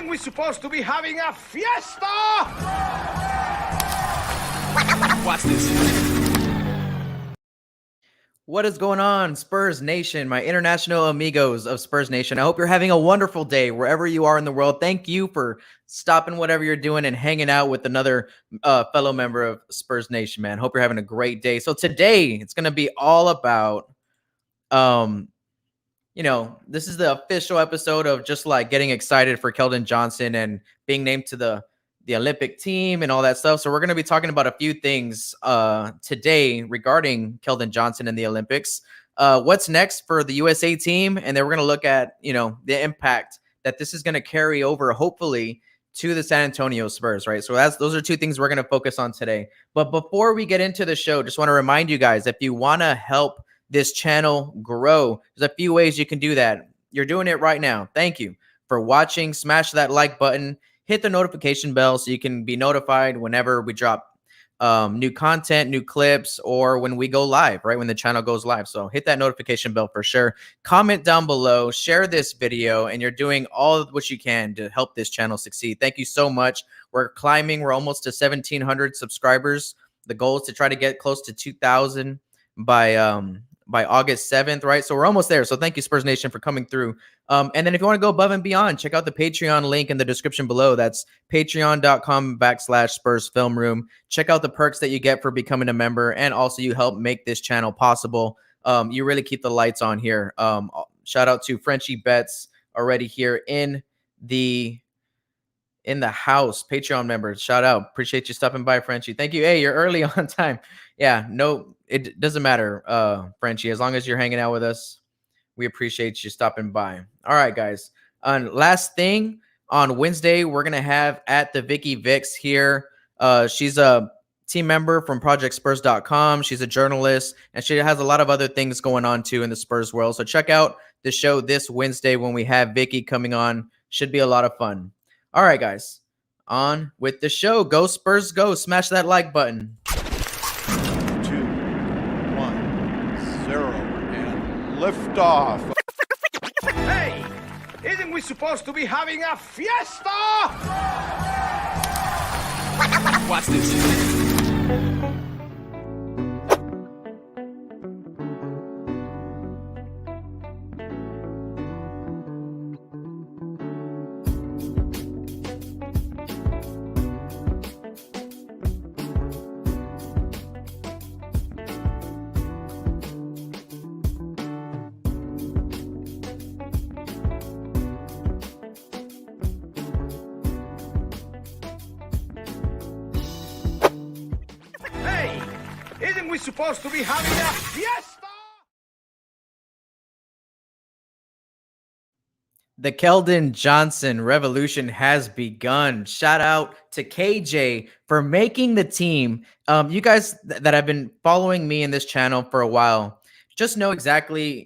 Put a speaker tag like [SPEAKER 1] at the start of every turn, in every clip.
[SPEAKER 1] Isn't we supposed to be having a fiesta?
[SPEAKER 2] Watch this.
[SPEAKER 3] What is going on, Spurs Nation, my international amigos of Spurs Nation? I hope you're having a wonderful day wherever you are in the world. Thank you for stopping whatever you're doing and hanging out with another fellow member of Spurs Nation, man. Hope you're having a great day. So today, it's going to be all about, this is the official episode of just like getting excited for Keldon Johnson and being named to the Olympic team and all that stuff. So we're going to be talking about a few things today regarding Keldon Johnson and the Olympics. What's next for the USA team? And then we're going to look at, the impact that this is going to carry over, hopefully, to the San Antonio Spurs, right? So those are two things we're going to focus on today. But before we get into the show, just want to remind you guys, if you want to help this channel grow, there's a few ways you can do that. You're doing it right now. Thank you for watching. Smash that like button. Hit the notification bell so you can be notified whenever we drop new content, new clips, or when we go live, right? When the channel goes live. So hit that notification bell for sure. Comment down below, share this video, and you're doing all of what you can to help this channel succeed. Thank you so much. We're climbing. We're almost to 1,700 subscribers. The goal is to try to get close to 2,000 by August 7th, right? So we're almost there. So thank you, Spurs Nation, for coming through. And then if you want to go above and beyond, check out the Patreon link in the description below. That's patreon.com/Spurs Film Room. Check out the perks that you get for becoming a member. And also you help make this channel possible. You really keep the lights on here. Shout out to Frenchie Betts already here in the house. Patreon members, shout out. Appreciate you stopping by, Frenchie. Thank you. Hey, you're early on time. Yeah, no, it doesn't matter, Frenchie. As long as you're hanging out with us, we appreciate you stopping by. All right, guys. Last thing, on Wednesday, we're going to have at the Vicky Vix here. She's a team member from projectspurs.com. She's a journalist, and she has a lot of other things going on, too, in the Spurs world. So check out the show this Wednesday when we have Vicky coming on. Should be a lot of fun. All right, guys. On with the show. Go Spurs, go. Smash that like button.
[SPEAKER 1] 2, 1, 0, and lift off. Hey, isn't we supposed to be having a fiesta?
[SPEAKER 2] Watch this.
[SPEAKER 1] Isn't we supposed to be having a fiesta?
[SPEAKER 3] The Keldon Johnson revolution has begun. Shout out to KJ for making the team. You guys that have been following me in this channel for a while just know exactly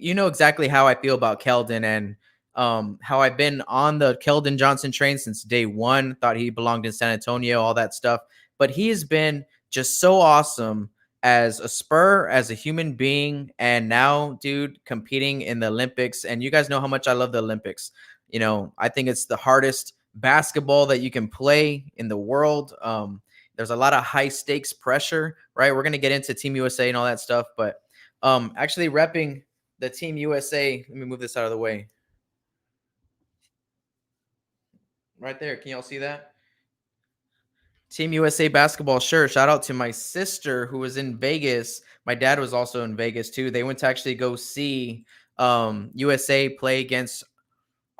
[SPEAKER 3] how I feel about Keldon and how I've been on the Keldon Johnson train since day one. Thought he belonged in San Antonio, all that stuff. But he has been just so awesome as a Spur, as a human being, and now, dude, competing in the Olympics. And you guys know how much I love the Olympics. I think it's the hardest basketball that you can play in the world. There's a lot of high stakes pressure, right? We're going to get into Team USA and all that stuff, but actually repping the Team USA. Let me move this out of the way. Right there. Can y'all see that? Team USA basketball, sure. Shout out to my sister who was in Vegas. My dad was also in Vegas too. They went to actually go see USA play against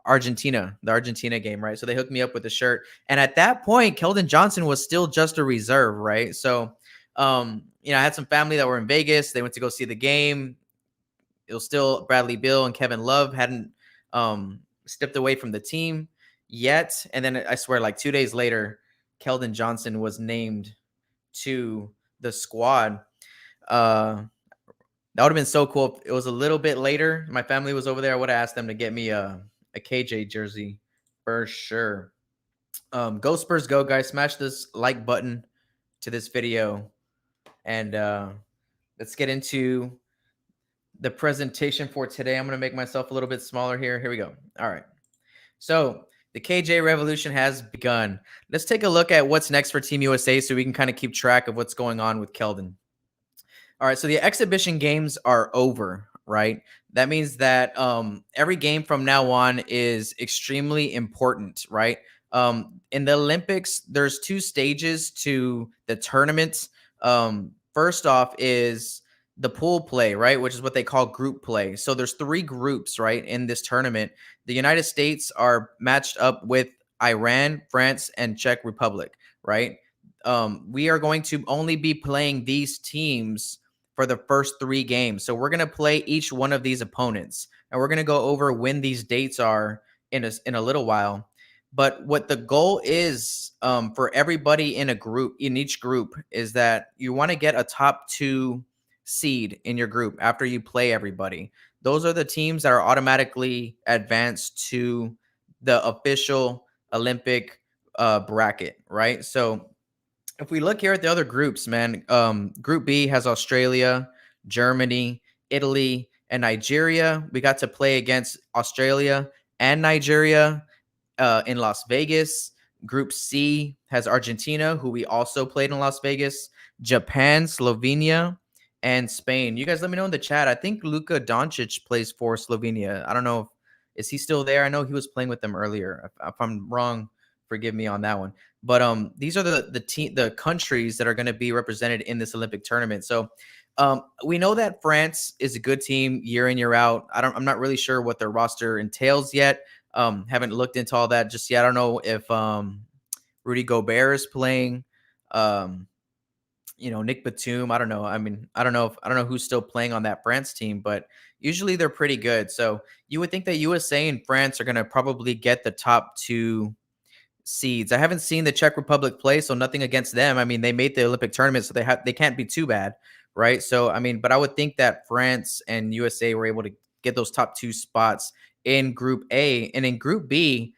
[SPEAKER 3] Argentina, the Argentina game, right? So they hooked me up with a shirt. And at that point, Keldon Johnson was still just a reserve, right? So, I had some family that were in Vegas. They went to go see the game. It was still Bradley Beal and Kevin Love hadn't stepped away from the team yet. And then I swear, like 2 days later, Keldon Johnson was named to the squad. That would have been so cool. If it was a little bit later. My family was over there. I would have asked them to get me a KJ jersey for sure. Go Spurs, go, guys. Smash this like button to this video. And let's get into the presentation for today. I'm going to make myself a little bit smaller here. Here we go. All right. So The KJ revolution has begun. Let's take a look at what's next for Team USA so we can kind of keep track of what's going on with Keldon. All right, so the exhibition games are over, right? That means that every game from now on is extremely important, right? In the Olympics, there's 2 stages to the tournament. First off is the pool play, right, which is what they call group play. So there's 3 groups, right, in this tournament. The United States are matched up with Iran, France, and Czech Republic, right? We are going to only be playing these teams for the first 3 games. So we're going to play each one of these opponents, and we're going to go over when these dates are in a little while. But what the goal is for everybody in each group, is that you want to get a top 2 seed in your group after you play everybody. Those are the teams that are automatically advanced to the official Olympic bracket, right? So if we look here at the other groups, man, Group B has Australia, Germany, Italy, and Nigeria. We got to play against Australia and Nigeria in Las Vegas. Group C has Argentina, who we also played in Las Vegas, Japan, Slovenia, and Spain. You guys let me know in the chat. I think Luka Doncic plays for Slovenia. I don't know. Is he still there? I know he was playing with them earlier. If I'm wrong, forgive me on that one. But these are the countries that are going to be represented in this Olympic tournament. So we know that France is a good team year in, year out. I'm not really sure what their roster entails yet. Haven't looked into all that just yet. I don't know if Rudy Gobert is playing. Nick Batum. I don't know. I mean, I don't know who's still playing on that France team, but usually they're pretty good. So you would think that USA and France are going to probably get the top 2 seeds. I haven't seen the Czech Republic play, so nothing against them. I mean, they made the Olympic tournament, so they can't be too bad, right? So I mean, but I would think that France and USA were able to get those top 2 spots in Group A. And in Group B,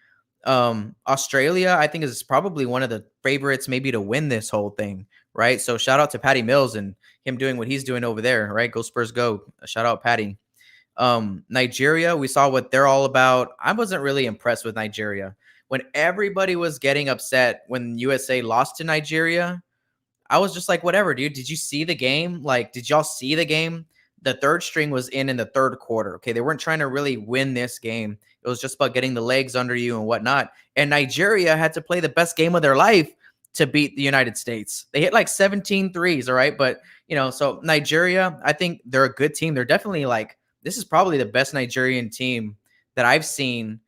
[SPEAKER 3] Australia, I think, is probably one of the favorites maybe to win this whole thing, right? So shout out to Patty Mills and him doing what he's doing over there, right? Go Spurs, go! Shout out Patty. Nigeria, we saw what they're all about. I wasn't really impressed with Nigeria. When everybody was getting upset when USA lost to Nigeria, I was just like, whatever, dude. Did you see the game? Like, did y'all see the game? The third string was in the third quarter. Okay, they weren't trying to really win this game. It was just about getting the legs under you and whatnot. And Nigeria had to play the best game of their life to beat the United States. They hit like 17 threes, all right? But, so Nigeria, I think they're a good team. They're definitely this is probably the best Nigerian team that I've seen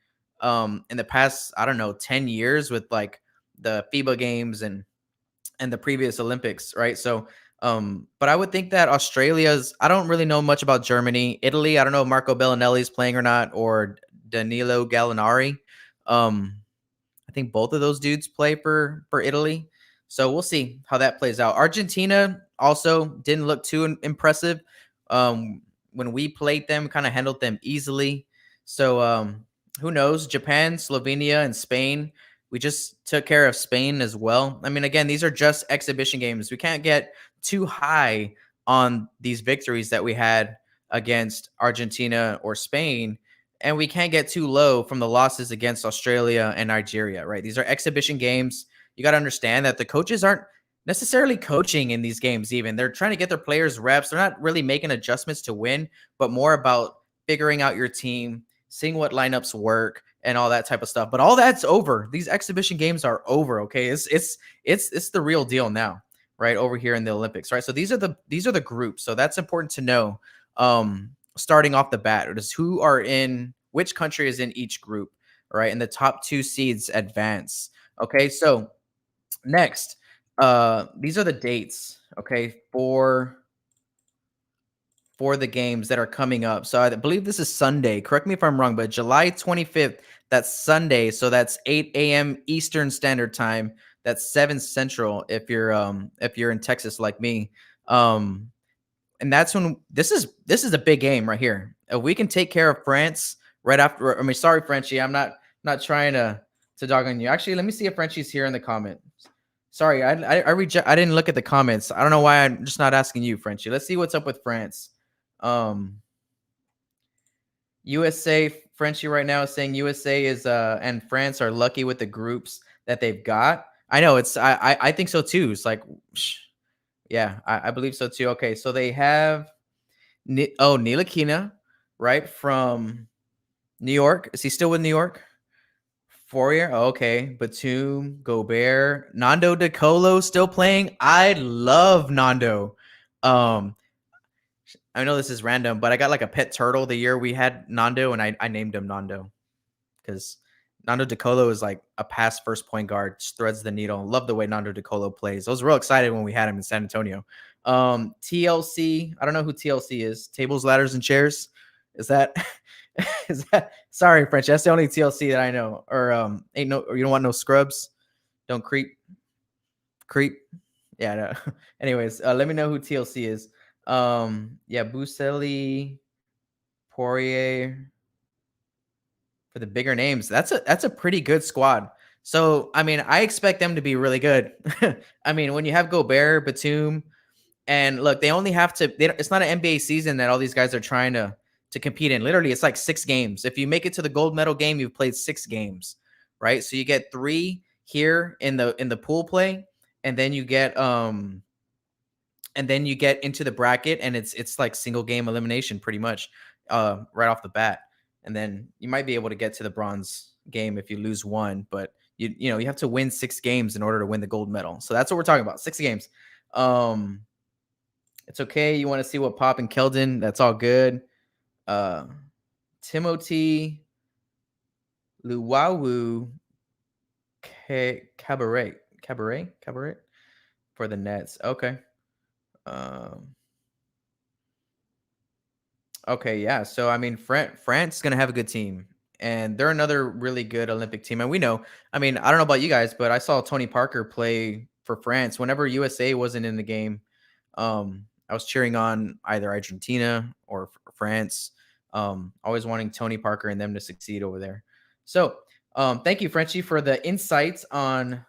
[SPEAKER 3] in the past, I don't know, 10 years with the FIBA games and the previous Olympics, right? So but I would think that I don't really know much about Germany. Italy, I don't know if Marco Bellinelli is playing or not, or Danilo Gallinari. I think both of those dudes play for Italy. So we'll see how that plays out. Argentina also didn't look too impressive. When we played them, kind of handled them easily. So who knows? Japan, Slovenia, and Spain. We just took care of Spain as well. I mean, again, these are just exhibition games. We can't get too high on these victories that we had against Argentina or Spain, and we can't get too low from the losses against Australia and Nigeria, right? These are exhibition games. You got to understand that the coaches aren't necessarily coaching in these games even. They're trying to get their players reps. They're not really making adjustments to win, but more about figuring out your team, seeing what lineups work, and all that type of stuff. But all that's over. These exhibition games are over. Okay, it's the real deal now, right? Over here in the Olympics, right? So these are the groups. So that's important to know. Starting off the bat, is which country is in each group, right? And the top 2 seeds advance. Okay, so next, these are the dates. Okay, for the games that are coming up. So I believe this is Sunday. Correct me if I'm wrong, but July 25th. That's Sunday, so that's 8 a.m. Eastern Standard Time. That's 7 Central if you're in Texas like me. And that's when this is a big game right here. If we can take care of France right after. I mean, sorry, Frenchie, I'm not trying to dog on you. Actually, let me see if Frenchie's here in the comment. Sorry, I didn't look at the comments. I don't know why I'm just not asking you, Frenchie. Let's see what's up with France. USA Frenchie right now is saying USA is and France are lucky with the groups that they've got. I know it's I think so too. It's like yeah, I believe so too. Okay, so they have Nilakina, right, from New York. Is he still with New York? Fourier. Oh, okay. Batum, Gobert, Nando De Colo still playing. I love Nando. Um, I know this is random, but I got like a pet turtle the year we had Nando, and I named him Nando because Nando De Colo is like a pass first point guard, just threads the needle. Love the way Nando De Colo plays. I was real excited when we had him in San Antonio. TLC. I don't know who TLC is. Tables, ladders, and chairs. Is that is that sorry, French? That's the only TLC that I know. Or ain't no or you don't want no scrubs. Don't creep. Creep. Yeah, no. Anyways, let me know who TLC is. Yeah, Buseli, Poirier for the bigger names. That's a pretty good squad. So I mean, I expect them to be really good. I mean, when you have Gobert, Batum, and look, they only have to. It's not an NBA season that all these guys are trying to compete in. Literally, it's like 6 games. If you make it to the gold medal game, you've played 6 games, right? So you get 3 here in the pool play, and then you get into the bracket, and it's like single game elimination pretty much right off the bat. And then you might be able to get to the bronze game if you lose 1, but you know you have to win 6 games in order to win the gold medal. So that's what we're talking about, 6 games. It's okay. You want to see what Pop and Keldon? That's all good. Timothy Luwawu Cabaret for the Nets. Okay. Okay, yeah. So I mean, France is gonna have a good team, and they're another really good Olympic team. And we know. I mean, I don't know about you guys, but I saw Tony Parker play for France. Whenever USA wasn't in the game, I was cheering on either Argentina or France. Always wanting Tony Parker and them to succeed over there. So, thank you, Frenchie, for the insights on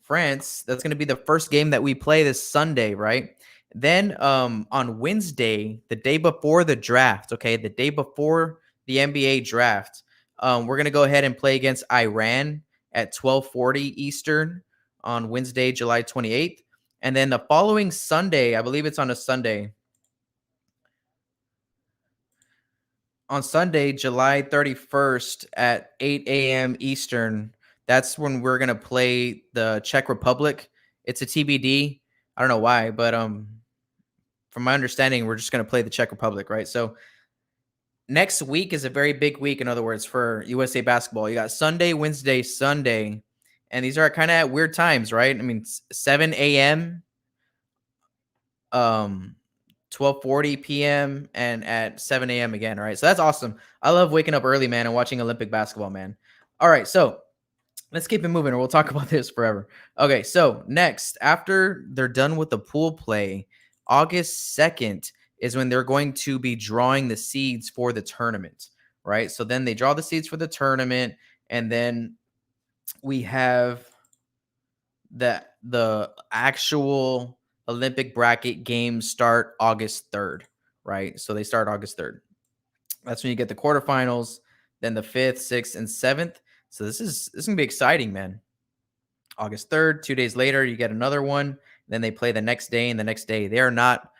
[SPEAKER 3] France. That's going to be the first game that we play this Sunday, right? Then on Wednesday, the day before the draft, okay, the day before the NBA draft, we're going to go ahead and play against Iran at 12:40 Eastern on Wednesday, July 28th. And then the following Sunday, I believe it's on a Sunday. On Sunday, July 31st at 8 a.m. Eastern, that's when we're going to play the Czech Republic. It's a TBD. I don't know why, but from my understanding, we're just going to play the Czech Republic, right? So next week is a very big week, in other words, for USA basketball. You got Sunday, Wednesday, Sunday, and these are kind of at weird times, right? I mean, 7 a.m., 12:40 p.m. and at 7 a.m. again, right? So that's awesome. I love waking up early, man, and watching Olympic basketball, man. All right, so let's keep it moving, or we'll talk about this forever. Okay, so next, after they're done with the pool play, August 2nd is when they're going to be drawing the seeds for the tournament, right? So then they draw the seeds for the tournament, and then we have the actual Olympic bracket games start August 3rd, right? So they start August 3rd. That's when you get the quarterfinals, then the 5th, 6th, and 7th. So this is going to be exciting, man. August 3rd, 2 days later, you get another one. Then they play the next day and the next day. They are not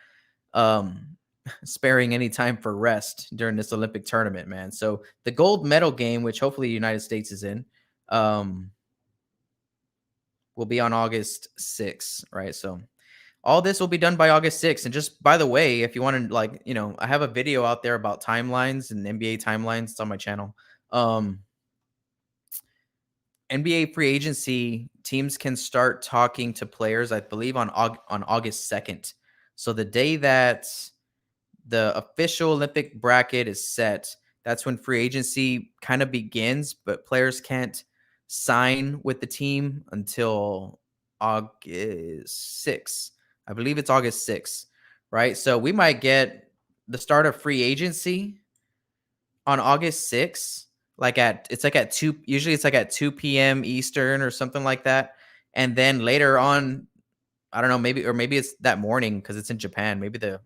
[SPEAKER 3] sparing any time for rest during this Olympic tournament, man. So the gold medal game, which hopefully the United States is in, will be on August 6th, right? So all this will be done by August 6th. And just by the way, if you want to, like, you know, I have a video out there about timelines and NBA timelines. It's on my channel. NBA free agency teams can start talking to players, I believe, on August 2nd. So the day that the official Olympic bracket is set, that's when free agency kind of begins, but players can't sign with the team until August 6th. I believe it's August 6th, right? So we might get the start of free agency on August 6th, it's like at 2, usually it's like at 2 p.m. Eastern or something like that. And then later on, I don't know, maybe it's that morning because it's in Japan. Maybe the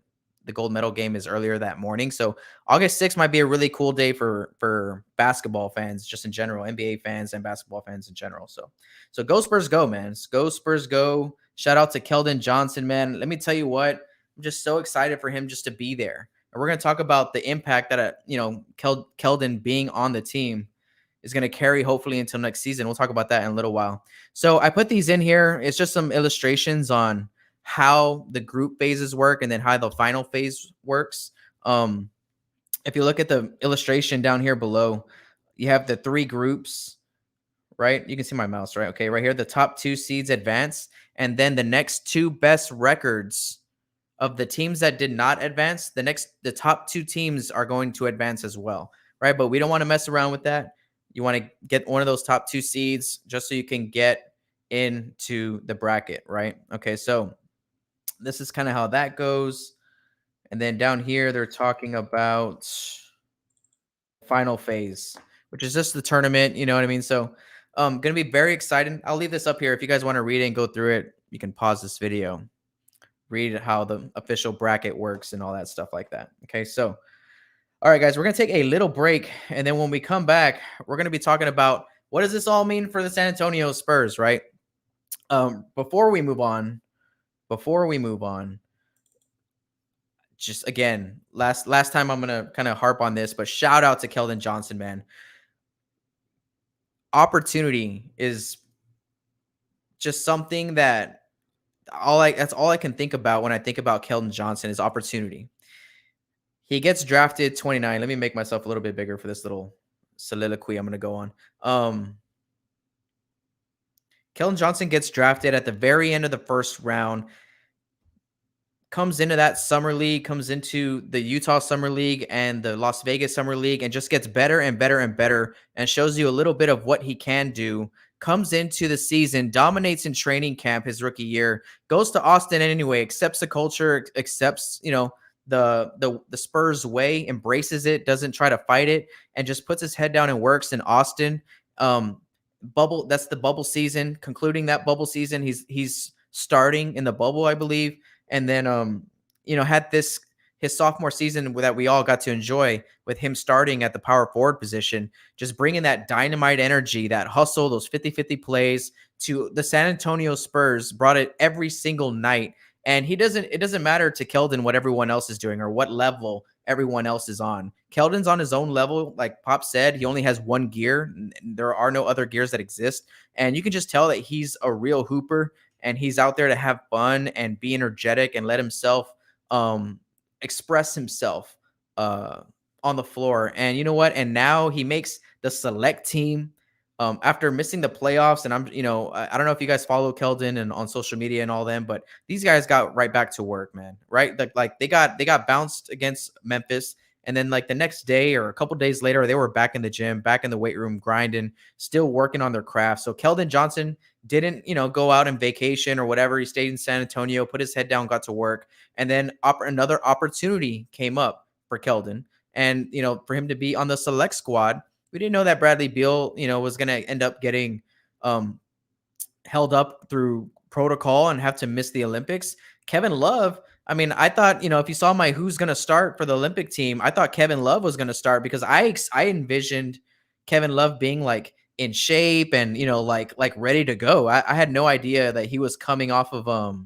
[SPEAKER 3] the gold medal game is earlier that morning. So August 6th might be a really cool day for basketball fans just in general, NBA fans and basketball fans in general. So go Spurs go, man. Go Spurs go. Shout out to Keldon Johnson, man. Let me tell you what, I'm just so excited for him just to be there. And we're going to talk about the impact that Keldon being on the team is going to carry hopefully until next season. We'll talk about that in a little while. So I put these in here. It's just some illustrations on how the group phases work and then how the final phase works. If you look at the illustration down here below, you have the 3 groups, right? You can see my mouse, right? Okay, right here, the top 2 seeds advance, and then the next 2 best records of the teams that did not advance, the top 2 teams are going to advance as well, right? But we don't want to mess around with that. You want to get one of those top 2 seeds just so you can get into the bracket, right? Okay, so this is kind of how that goes. And then down here, they're talking about final phase, which is just the tournament. You know what I mean? So going to be very exciting. I'll leave this up here. If you guys want to read it and go through it, you can pause this video, read how the official bracket works and all that stuff like that. Okay, so all right, guys, we're going to take a little break. And then when we come back, we're going to be talking about what does this all mean for the San Antonio Spurs, right? Before we move on, just again, last time I'm going to kind of harp on this, but shout out to Keldon Johnson, man. Opportunity is just something that that's all I can think about when I think about Keldon Johnson is opportunity. He gets drafted 29. Let me make myself a little bit bigger for this little soliloquy I'm going to go on. Keldon Johnson gets drafted at the very end of the first round, comes into that summer league, comes into the Utah Summer League and the Las Vegas Summer League, and just gets better and better and better and shows you a little bit of what he can do. Comes into the season, dominates in training camp his rookie year, goes to Austin anyway, accepts the culture, accepts, the Spurs way, embraces it, doesn't try to fight it, and just puts his head down and works in Austin. That's the bubble season. Concluding that bubble season, he's starting in the bubble, I believe, and then had his sophomore season that we all got to enjoy with him starting at the power forward position, just bringing that dynamite energy, that hustle, those 50-50 plays to the San Antonio Spurs, brought it every single night. And it doesn't matter to Keldon what everyone else is doing or what level everyone else is on. Keldon's on his own level. Like Pop said, he only has one gear. There are no other gears that exist. And you can just tell that he's a real hooper and he's out there to have fun and be energetic and let himself express himself on the floor. And you know what? And now he makes the select team. After missing the playoffs, and I don't know if you guys follow Keldon and on social media and all them, but these guys got right back to work, man. Right? Like they got bounced against Memphis, and then like the next day or a couple days later, they were back in the gym, back in the weight room, grinding, still working on their craft. So Keldon Johnson didn't, go out on vacation or whatever. He stayed in San Antonio, put his head down, got to work, and then another opportunity came up for Keldon, and for him to be on the select squad. We didn't know that Bradley Beal, was going to end up getting held up through protocol and have to miss the Olympics. Kevin Love, I thought, if you saw my who's going to start for the Olympic team, I thought Kevin Love was going to start because I envisioned Kevin Love being like in shape and, like ready to go. I had no idea that he was coming off of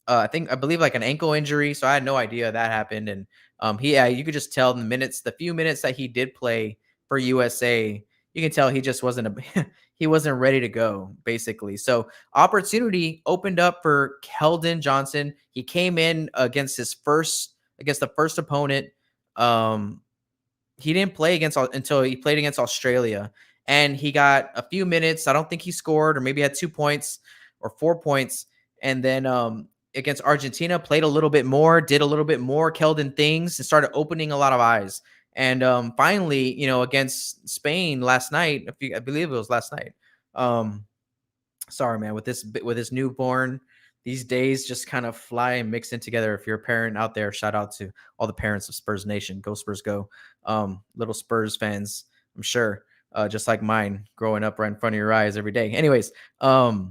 [SPEAKER 3] I believe like an ankle injury. So I had no idea that happened. And you could just tell the few minutes that he did play for USA, you can tell he just wasn't he wasn't ready to go, basically. So opportunity opened up for Keldon Johnson. He came in against the first opponent. He didn't play until he played against Australia, and he got a few minutes. I don't think he scored, or maybe had 2 points or 4 points. And then against Argentina, played a little bit more, did a little bit more Keldon things, and started opening a lot of eyes. And finally, against Spain last night, I believe it was last night. Sorry, man, with this newborn, these days just kind of fly and mix in together. If you're a parent out there, shout out to all the parents of Spurs Nation. Go Spurs, go! Little Spurs fans, I'm sure, just like mine, growing up right in front of your eyes every day. Anyways, so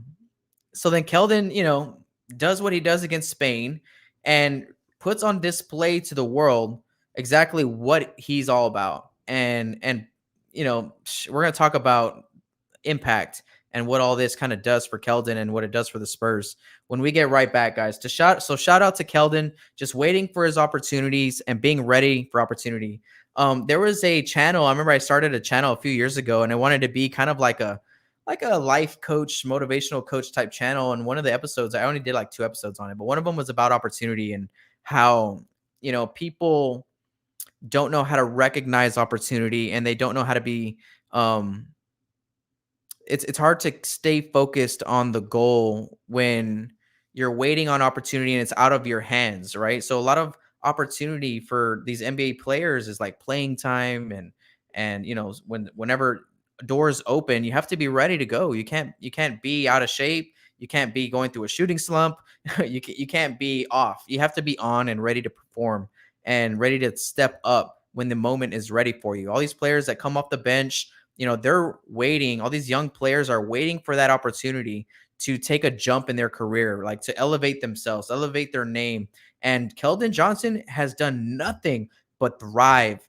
[SPEAKER 3] then Keldon, does what he does against Spain, and puts on display to the world exactly what he's all about. And we're going to talk about impact and what all this kind of does for Keldon and what it does for the Spurs when we get right back, guys. Shout out to Keldon, just waiting for his opportunities and being ready for opportunity. There was a channel. I remember I started a channel a few years ago, and I wanted to be kind of like a life coach, motivational coach type channel. And one of the episodes, I only did like 2 episodes on it, but one of them was about opportunity and how people don't know how to recognize opportunity, and they don't know how to be it's hard to stay focused on the goal when you're waiting on opportunity and it's out of your hands, right? So a lot of opportunity for these NBA players is like playing time, and whenever doors open, you have to be ready to go. You can't be out of shape. You can't be going through a shooting slump. You can't be off. You have to be on and ready to perform and ready to step up when the moment is ready for you. All these players that come off the bench, they're waiting. All these young players are waiting for that opportunity to take a jump in their career, like to elevate themselves, elevate their name. And Keldon Johnson has done nothing but thrive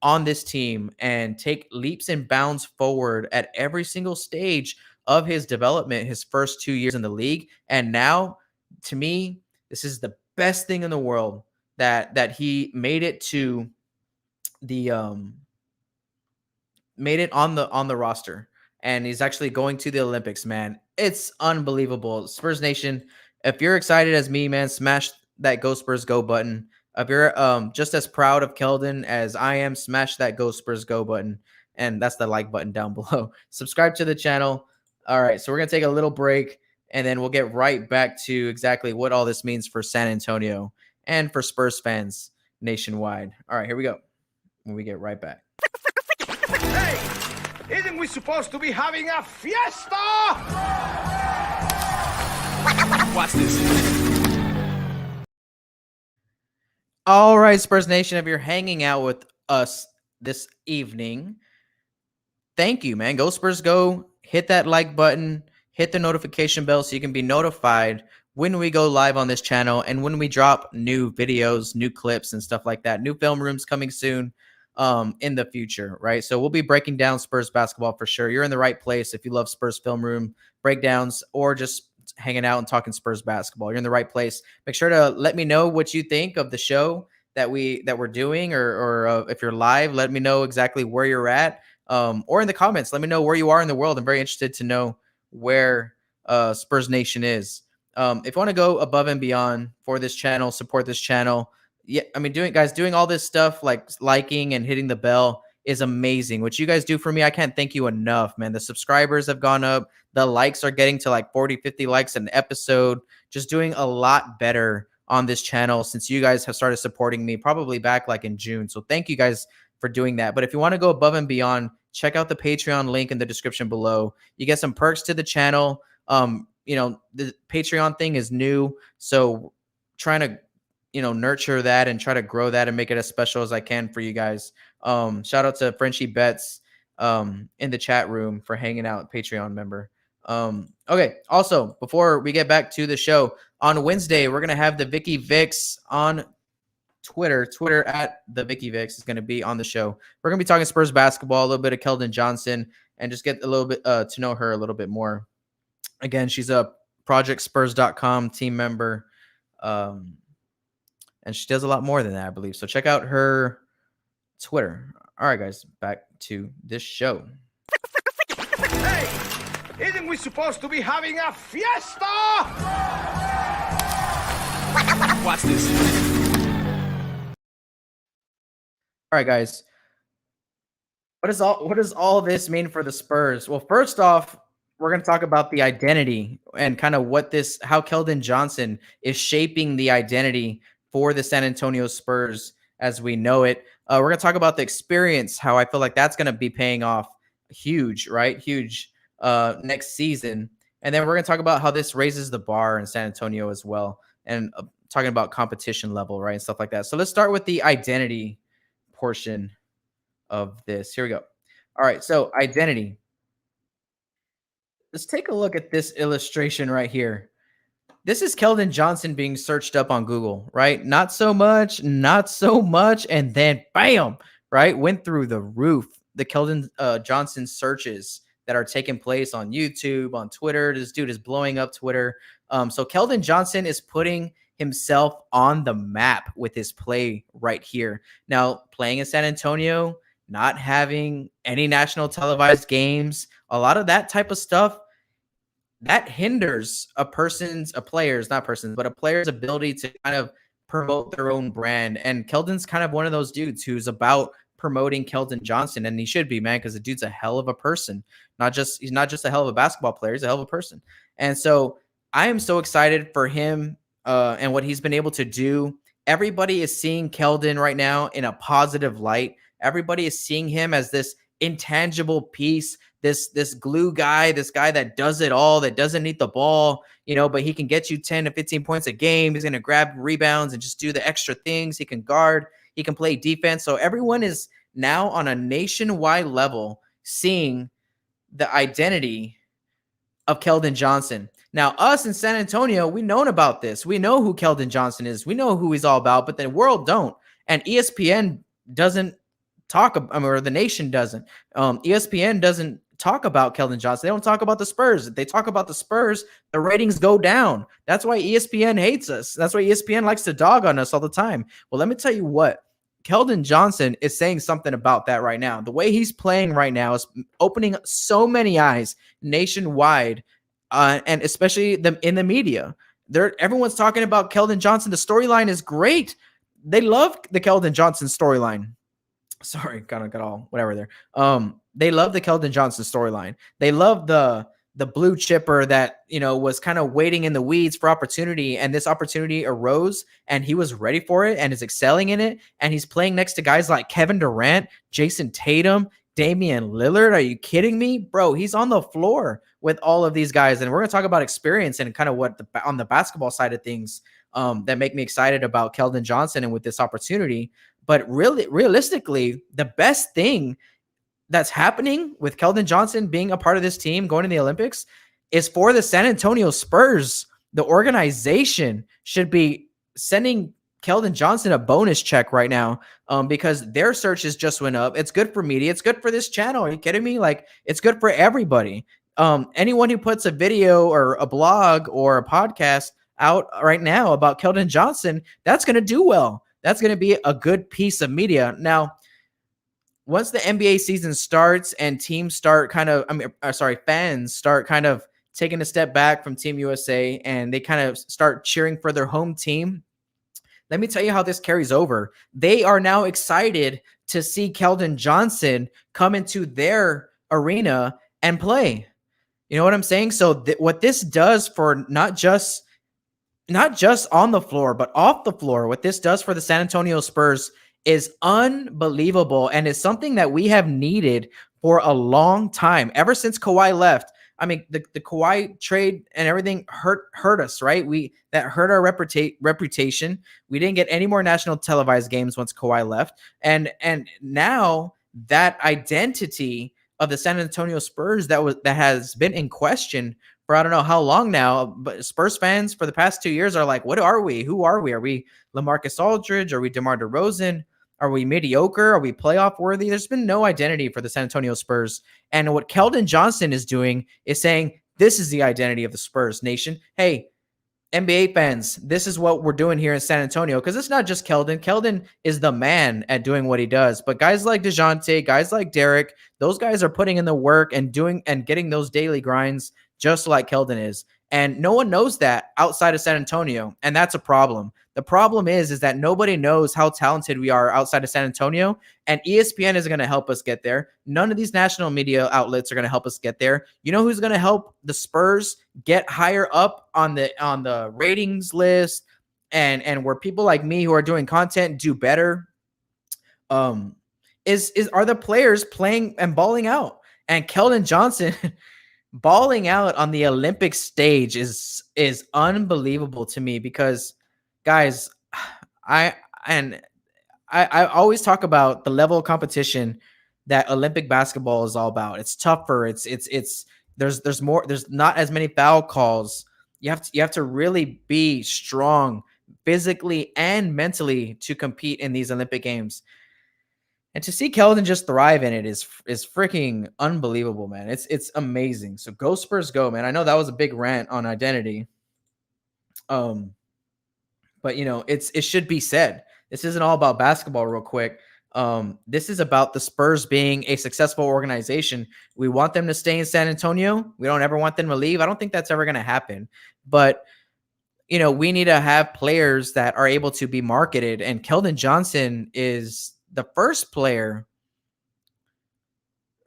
[SPEAKER 3] on this team and take leaps and bounds forward at every single stage of his development, his first 2 years in the league. And now, to me, this is the best thing in the world that he made it to the made it on the roster, and he's actually going to the Olympics, man. It's unbelievable. Spurs Nation, if you're excited as me, man, smash that Go Spurs Go button. If you're just as proud of Keldon as I am, smash that Go Spurs Go button, and that's the like button down below. Subscribe to the channel. All right, so we're going to take a little break, and then we'll get right back to exactly what all this means for San Antonio and for Spurs fans nationwide. All right, here we go when we get right back.
[SPEAKER 1] Hey, isn't we supposed to be having a fiesta?
[SPEAKER 2] Watch this.
[SPEAKER 3] All right, Spurs Nation, if you're hanging out with us this evening, thank you, man. Go Spurs Go. Hit that like button. Hit the notification bell so you can be notified when we go live on this channel and when we drop new videos, new clips, and stuff like that. New film rooms coming soon in the future, right? So we'll be breaking down Spurs basketball for sure. You're in the right place if you love Spurs film room breakdowns or just hanging out and talking Spurs basketball. You're in the right place. Make sure to let me know what you think of the show that we're doing, or if you're live, let me know exactly where you're at, or in the comments, let me know where you are in the world. I'm very interested to know where Spurs Nation is. If you want to go above and beyond for this channel, support this channel. Yeah, I mean, doing all this stuff like liking and hitting the bell is amazing. What you guys do for me, I can't thank you enough, man. The subscribers have gone up. The likes are getting to like 40, 50 likes an episode. Just doing a lot better on this channel since you guys have started supporting me, probably back like in June. So thank you guys for doing that. But if you want to go above and beyond, check out the Patreon link in the description below. You get some perks to the channel. The Patreon thing is new, so trying to nurture that and try to grow that and make it as special as I can for you guys. Shout out to Frenchie Betts in the chat room for hanging out, Patreon member. Okay, also, before we get back to the show, on Wednesday, we're going to have the Vicky Vix on Twitter at the Vicky Vix is going to be on the show. We're going to be talking Spurs basketball, a little bit of Keldon Johnson, and just get a little bit to know her a little bit more. Again, she's a projectspurs.com team member. And she does a lot more than that, I believe. So check out her Twitter. All right, guys, back to this show.
[SPEAKER 1] Hey, isn't we supposed to be having a fiesta?
[SPEAKER 2] Watch this.
[SPEAKER 3] All right, guys. What does all this mean for the Spurs? Well, first off, we're going to talk about the identity and kind of how Keldon Johnson is shaping the identity for the San Antonio Spurs as we know it. We're going to talk about the experience, how I feel like that's going to be paying off huge, right? Huge next season. And then we're going to talk about how this raises the bar in San Antonio as well. And talking about competition level, right? And stuff like that. So let's start with the identity portion of this. Here we go. All right. So identity. Let's take a look at this illustration right here. This is Keldon Johnson being searched up on Google, right? Not so much, not so much, and then bam, right? Went through the roof. The Keldon Johnson searches that are taking place on YouTube, on Twitter. This dude is blowing up Twitter. So Keldon Johnson is putting himself on the map with his play right here. Now, playing in San Antonio, not having any national televised games, a lot of that type of stuff that hinders a player's ability to kind of promote their own brand. And Keldon's kind of one of those dudes who's about promoting Keldon Johnson, and he should be, man, because the dude's a hell of a person. He's not just a hell of a basketball player, he's a hell of a person. And so I am so excited for him and what he's been able to do. Everybody is seeing Keldon right now in a positive light. Everybody is seeing him as this intangible piece, this glue guy, this guy that does it all, that doesn't need the ball, but he can get you 10 to 15 points a game. He's going to grab rebounds and just do the extra things. He can guard, he can play defense. So everyone is now on a nationwide level seeing the identity of Keldon Johnson. Now, us in San Antonio, we known about this. We know who Keldon Johnson is. We know who he's all about, but the world don't. And ESPN doesn't talk, or the nation doesn't. ESPN doesn't talk about Keldon Johnson. They don't talk about the Spurs. If they talk about the Spurs, the ratings go down. That's why ESPN hates us. That's why ESPN likes to dog on us all the time. Well, let me tell you what. Keldon Johnson is saying something about that right now. The way he's playing right now is opening so many eyes nationwide, and especially in the media. Everyone's talking about Keldon Johnson. The storyline is great. They love the Keldon Johnson storyline. Sorry, kind of got all whatever there. They love the Keldon Johnson storyline. They love the blue chipper that was kind of waiting in the weeds for opportunity, and this opportunity arose, and he was ready for it, and is excelling in it, and he's playing next to guys like Kevin Durant, Jason Tatum, Damian Lillard. Are you kidding me, bro? He's on the floor with all of these guys, and we're gonna talk about experience and kind of what on the basketball side of things that make me excited about Keldon Johnson and with this opportunity. But really, realistically, the best thing that's happening with Keldon Johnson being a part of this team going to the Olympics is for the San Antonio Spurs. The organization should be sending Keldon Johnson a bonus check right now because their searches just went up. It's good for media. It's good for this channel. Are you kidding me? Like, it's good for everybody. Anyone who puts a video or a blog or a podcast out right now about Keldon Johnson, that's going to do well. That's going to be a good piece of media. Now, once the NBA season starts and teams start fans start kind of taking a step back from Team USA and they kind of start cheering for their home team, let me tell you how this carries over. They are now excited to see Keldon Johnson come into their arena and play. You know what I'm saying? So what this does for not just on the floor, but off the floor, what this does for the San Antonio Spurs is unbelievable, and is something that we have needed for a long time. Ever since Kawhi left, I mean, the Kawhi trade and everything hurt us, right? That hurt our reputation. We didn't get any more national televised games once Kawhi left, and now that identity of the San Antonio Spurs that has been in question for I don't know how long now, but Spurs fans for the past 2 years are like, what are we? Who are we? Are we LaMarcus Aldridge? Are we DeMar DeRozan? Are we mediocre? Are we playoff worthy? There's been no identity for the San Antonio Spurs. And what Keldon Johnson is doing is saying, this is the identity of the Spurs nation. Hey, NBA fans, this is what we're doing here in San Antonio. Because it's not just Keldon. Keldon is the man at doing what he does. But guys like DeJounte, guys like Derek, those guys are putting in the work and getting those daily grinds just like Keldon is. And no one knows that outside of San Antonio. And that's a problem. The problem is that nobody knows how talented we are outside of San Antonio. And ESPN isn't going to help us get there. None of these national media outlets are going to help us get there. You know who's going to help the Spurs get higher up on the ratings list and where people like me who are doing content do better? Are the players playing and balling out. And Keldon Johnson balling out on the Olympic stage is unbelievable to me because, guys, I always talk about the level of competition that Olympic basketball is all about. It's tougher. There's more. There's not as many foul calls. You have to really be strong physically and mentally to compete in these Olympic Games. And to see Keldon just thrive in it is freaking unbelievable, man. It's amazing. So go Spurs, go, man. I know that was a big rant on identity. But it should be said. This isn't all about basketball, real quick. This is about the Spurs being a successful organization. We want them to stay in San Antonio. We don't ever want them to leave. I don't think that's ever going to happen. But we need to have players that are able to be marketed. And Keldon Johnson is the first player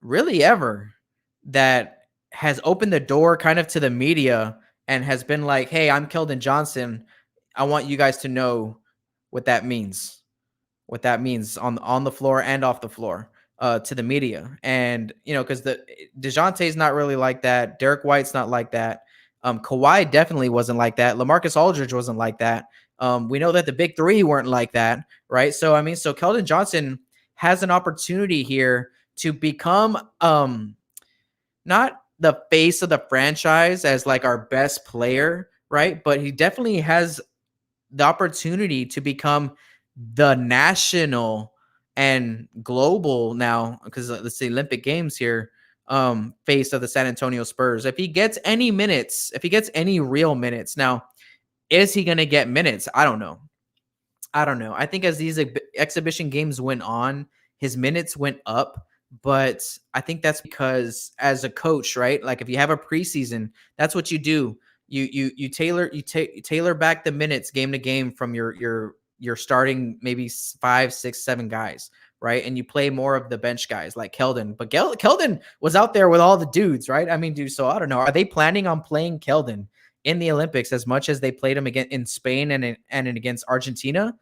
[SPEAKER 3] really ever that has opened the door kind of to the media and has been like, hey, I'm Keldon Johnson. I want you guys to know what that means on the floor and off the floor to the media. And, because DeJounte's not really like that. Derek White's not like that. Kawhi definitely wasn't like that. LaMarcus Aldridge wasn't like that. We know that the big three weren't like that, right? So Keldon Johnson has an opportunity here to become not the face of the franchise as like our best player, right? But he definitely has the opportunity to become the national and global now, because let's say Olympic Games here, face of the San Antonio Spurs. If he gets any minutes, if he gets any real minutes, now, is he going to get minutes? I don't know. I think as these exhibition games went on, his minutes went up, but I think that's because as a coach, right? Like if you have a preseason, that's what you do. You tailor back the minutes game to game from your starting maybe 5, 6, 7 guys, right? And you play more of the bench guys like Keldon. But Keldon was out there with all the dudes, right? I mean, dude, so I don't know. Are they planning on playing Keldon in the Olympics as much as they played him again in Spain and against Argentina?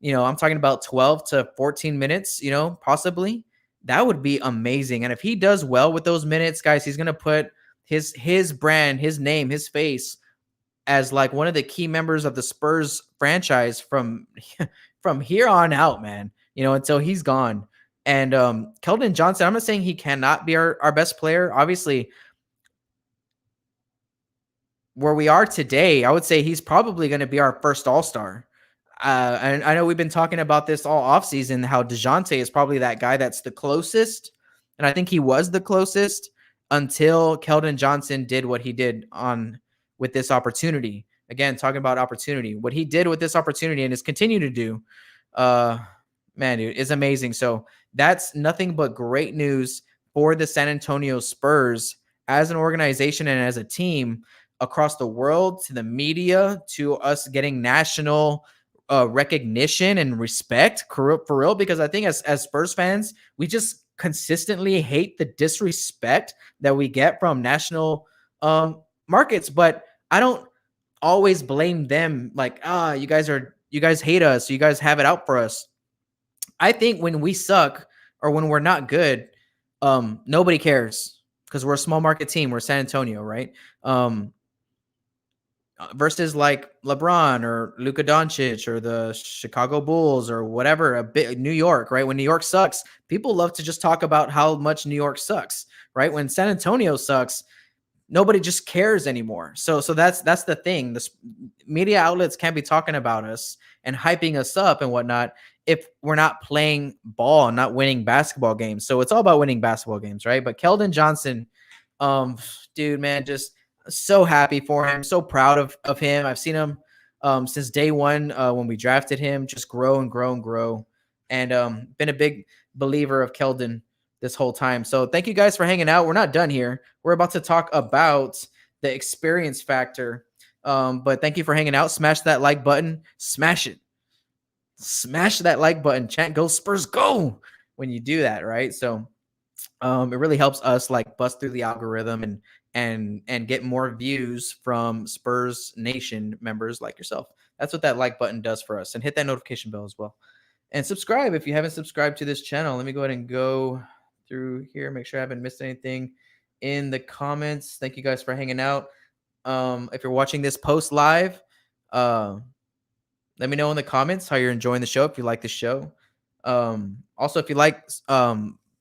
[SPEAKER 3] I'm talking about 12 to 14 minutes, possibly. That would be amazing. And if he does well with those minutes, guys, he's going to put his brand, his name, his face as like one of the key members of the Spurs franchise from here on out, man, until he's gone. And Keldon Johnson, I'm not saying he cannot be our best player. Obviously, where we are today, I would say he's probably going to be our first All-Star. And I know we've been talking about this all offseason, how DeJounte is probably that guy that's the closest. And I think he was the closest until Keldon Johnson did what he did with this opportunity. Again, talking about opportunity, what he did with this opportunity and is continue to do, man, dude, is amazing. So that's nothing but great news for the San Antonio Spurs as an organization and as a team across the world, to the media, to us getting national recognition and respect for real, because I think as Spurs fans, we just consistently hate the disrespect that we get from national markets. But I don't always blame them like, you guys hate us, you guys have it out for us. I think when we suck or when we're not good, nobody cares because we're a small market team. We're San Antonio, right? Versus like LeBron or Luka Doncic or the Chicago Bulls or whatever, a bit New York, right? When New York sucks, people love to just talk about how much New York sucks, right? When San Antonio sucks, nobody just cares anymore. So that's the thing. The media outlets can't be talking about us and hyping us up and whatnot if we're not playing ball and not winning basketball games. So it's all about winning basketball games, right? But Keldon Johnson, dude, man, just so happy for him, so proud of him. I've seen him since day one when we drafted him, just grow and grow and grow, and been a big believer of Keldon this whole time. So thank you guys for hanging out. We're not done here. We're about to talk about the experience factor, but thank you for hanging out. Smash that like button. Smash it. Smash that like button. Chant "Go Spurs, go" when you do that, right? So it really helps us like bust through the algorithm and get more views from Spurs Nation members like yourself. That's what that like button does for us. And hit that notification bell as well. And subscribe if you haven't subscribed to this channel. Let me go ahead and go through here, make sure I haven't missed anything in the comments. Thank you guys for hanging out. If you're watching this post live, let me know in the comments how you're enjoying the show, if you like the show. Also, if you like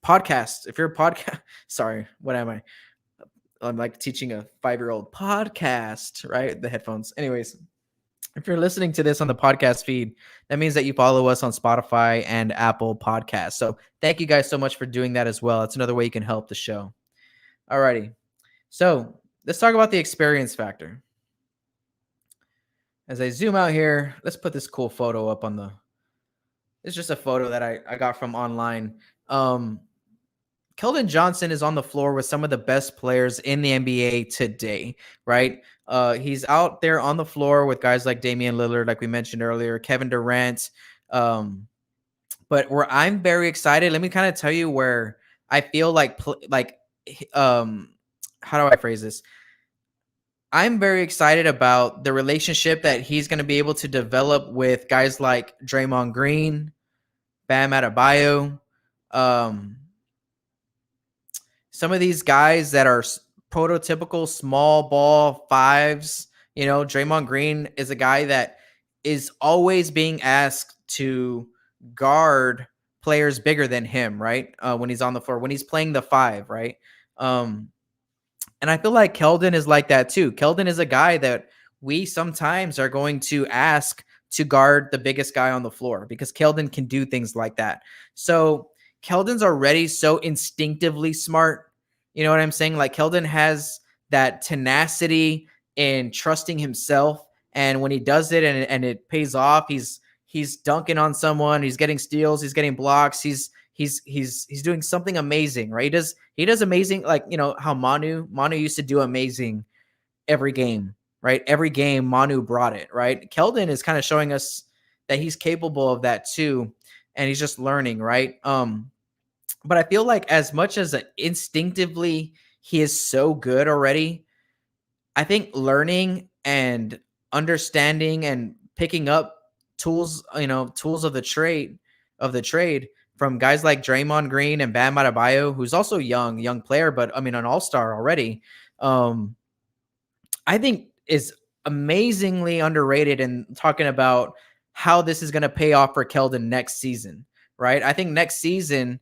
[SPEAKER 3] podcasts, if you're a podcast, sorry, what am I? I'm like teaching a 5-year-old podcast, right? The headphones. Anyways, if you're listening to this on the podcast feed, that means that you follow us on Spotify and Apple Podcasts. So thank you guys so much for doing that as well. It's another way you can help the show. Alrighty. So let's talk about the experience factor. As I zoom out here, let's put this cool photo up on the. It's just a photo that I got from online. Keldon Johnson is on the floor with some of the best players in the NBA today, right? He's out there on the floor with guys like Damian Lillard, like we mentioned earlier, Kevin Durant. But where I'm very excited, let me kind of tell you where I feel like how do I phrase this? I'm very excited about the relationship that he's going to be able to develop with guys like Draymond Green, Bam Adebayo, some of these guys that are prototypical small ball fives. You know, Draymond Green is a guy that is always being asked to guard players bigger than him, right? When he's on the floor, when he's playing the five, right? And I feel like Keldon is like that too. Keldon is a guy that we sometimes are going to ask to guard the biggest guy on the floor because Keldon can do things like that. So Keldon's already so instinctively smart. You know what I'm saying? Like Keldon has that tenacity in trusting himself. And when he does it and it pays off, he's dunking on someone, he's getting steals, he's getting blocks, he's doing something amazing, right? He does amazing, like, you know, how Manu used to do amazing every game, right? Every game Manu brought it, right? Keldon is kind of showing us that he's capable of that too, and he's just learning, right? But I feel like as much as instinctively he is so good already, I think learning and understanding and picking up tools of the trade from guys like Draymond Green and Bam Adebayo, who's also young player, but I mean an all-star already. I think is amazingly underrated in talking about how this is going to pay off for Keldon next season, right? I think next season,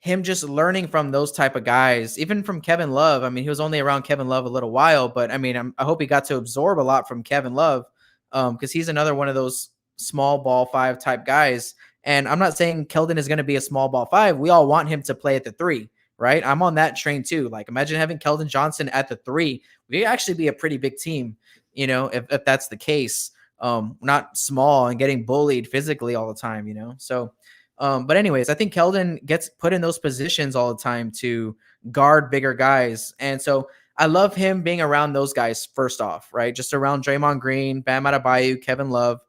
[SPEAKER 3] him just learning from those type of guys, even from Kevin Love. I mean, he was only around Kevin Love a little while, but I mean, I hope he got to absorb a lot from Kevin Love because he's another one of those small ball five type guys. And I'm not saying Keldon is going to be a small ball five. We all want him to play at the three, right? I'm on that train too. Like imagine having Keldon Johnson at the three. We'd actually be a pretty big team, you know, if that's the case. Not small and getting bullied physically all the time, you know? So, but anyways, I think Keldon gets put in those positions all the time to guard bigger guys. And so I love him being around those guys first off, right? Just around Draymond Green, Bam Adebayo, Kevin Love.